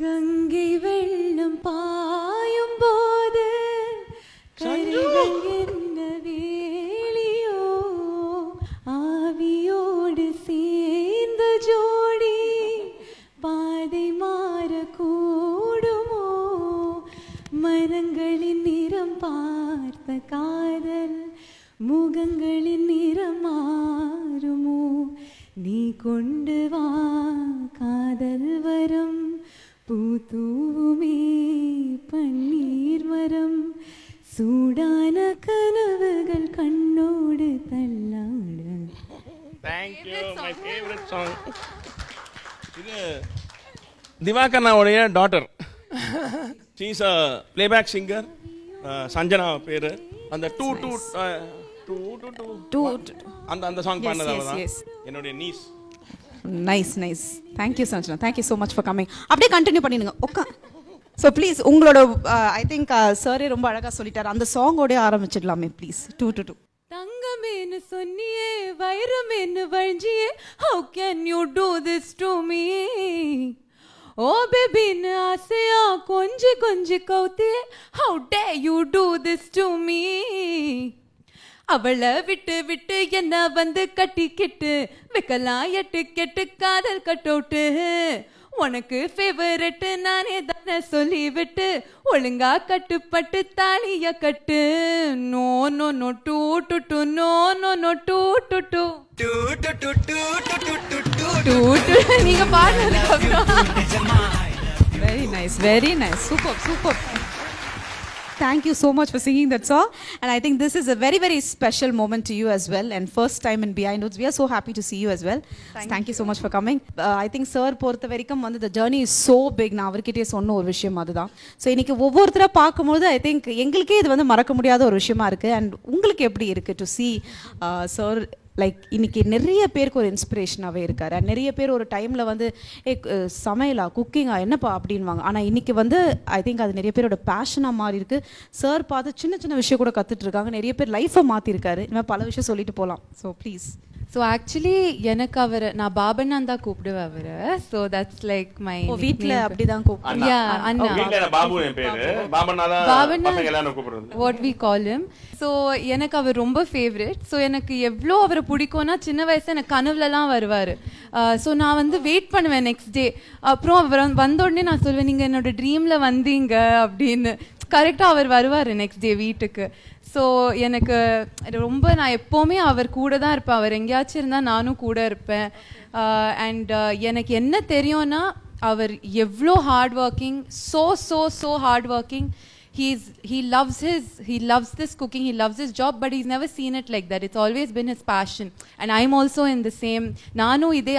கங்கை வெள்ளம் பாயும் போது கரைகள் என்ன வேலியோ ஆவியோடு சேர்ந்த ஜோடி பாதை மாறக்கூடுமோ மரங்களின் நிறம் பார்த்த காதல் முகங்களின் நிறம் மாறுமோ நீ கொண்டு வா காதல் வரம் பூத்தூவுமே பன்னீர் மரம் சூடான கனவுகள் கண்ணோடு தள்ளாட. Thank you, my favorite song. இது திவாகர்னாவுடைய daughter. She is a playback singer. Sanjana பேரு. அந்த டூ அந்த சாங் பாடினது அவதான். என்னுடைய niece. Nice thank you Sanjana, thank you so much for coming. அப்படியே கண்டினியூ பண்ணிடுங்க உட்கா. ஸோ ப்ளீஸ் உங்களோட ஐ திங்க் சாரே ரொம்ப அழகாக சொல்லிட்டார். அந்த சாங்கோடய ஆரம்பிச்சிடலாமே ப்ளீஸ். 2 தங்கமேனு சொன்னியே வைரமேனு வழிஞ்சியே how can you do this to me oh பேபின்னு ஆசையா கொஞ்சி கொஞ்சி கவுத்தியே how do you do this to me அவளை விட்டு விட்டு என்ன வந்து கட்டிக்கிட்டு வைக்கலாம் எட்டு கெட்டு காதல் கட்டோட்டு உனக்கு ஃபேவரட் நானே தானே சொல்லி விட்டு ஒழுங்கா கட்டுப்பட்டு தாலிய கட்டு no no no do do do no no no do do do நீங்க பாடுறதுக்கு அப்புறம் very nice super. Thank you so much for singing that song, and I think this is a very very special moment to you as well, and first time in Behind Woods. We are so happy to see you as well. Thank you so much for coming. I think sir பொறுத்த வரைக்கும் வந்து the journey is so big. நான் அவர்கிட்டயே சொன்ன ஒரு விஷயம் அதுதான். So இன்னைக்கு ஒவ்வொருத்தரை பார்க்கும்போது ஐ திங்க் எங்களுக்கே இது வந்து மறக்க முடியாத ஒரு விஷயமா இருக்குது. அண்ட் உங்களுக்கு எப்படி இருக்குது டு see சார் லைக் இன்னைக்கு நிறைய பேருக்கு ஒரு இன்ஸ்பிரேஷனாகவே இருக்கார். அண்ட் நிறைய பேர் ஒரு டைமில் வந்து சமையலா குக்கிங்கா என்னப்பா அப்படின்வாங்க. ஆனால் இன்னைக்கு வந்து ஐ திங்க் அது நிறைய பேரோட பேஷனாக மாறி இருக்கு. சார் பார்த்து சின்ன சின்ன விஷயம் கூட கற்றுட்டு இருக்காங்க. நிறைய பேர் லைஃப்பை மாற்றிருக்காரு. இனிமேல் பல விஷயம் சொல்லிட்டு போகலாம். So please. ஸோ ஆக்சுவலி எனக்கு அவர் நான் பாபண்ணான் தான் கூப்பிடுவேன் அவரை. ஸோ தட்ஸ் லைக் மை வீட்டில் அப்படிதான் what we call him. So எனக்கு அவர் ரொம்ப ஃபேவரட். ஸோ எனக்கு எவ்வளோ அவரை பிடிக்கும்னா சின்ன வயசு எனக்கு கனவுலலாம் வருவார். ஸோ நான் வந்து வெயிட் பண்ணுவேன் நெக்ஸ்ட் டே. அப்புறம் அவர் வந்த உடனே நான் சொல்வேன் நீங்கள் என்னோட ட்ரீமில் வந்தீங்க அப்படின்னு. கரெக்டாக அவர் வருவார் நெக்ஸ்ட் டே வீட்டுக்கு. ஸோ எனக்கு ரொம்ப நான் எப்போவுமே அவர் கூட தான் இருப்பேன். அவர் எங்கேயாச்சும் இருந்தால் நானும் கூட இருப்பேன். அண்ட் எனக்கு என்ன தெரியும்னா அவர் எவ்வளோ hard working, so hard working. He loves this cooking, he loves his job, but he's never seen it like that. It's always been his passion, and I'm also in the same. நானு இதே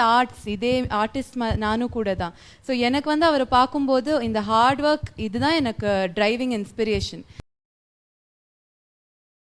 artist நானு கூட தான். So எனக்கு வந்து அவரை பார்க்கும்போது இந்த ஹார்ட் ஒர்க் இதுதான் எனக்கு டிரைவிங் இன்ஸ்பிரேஷன்.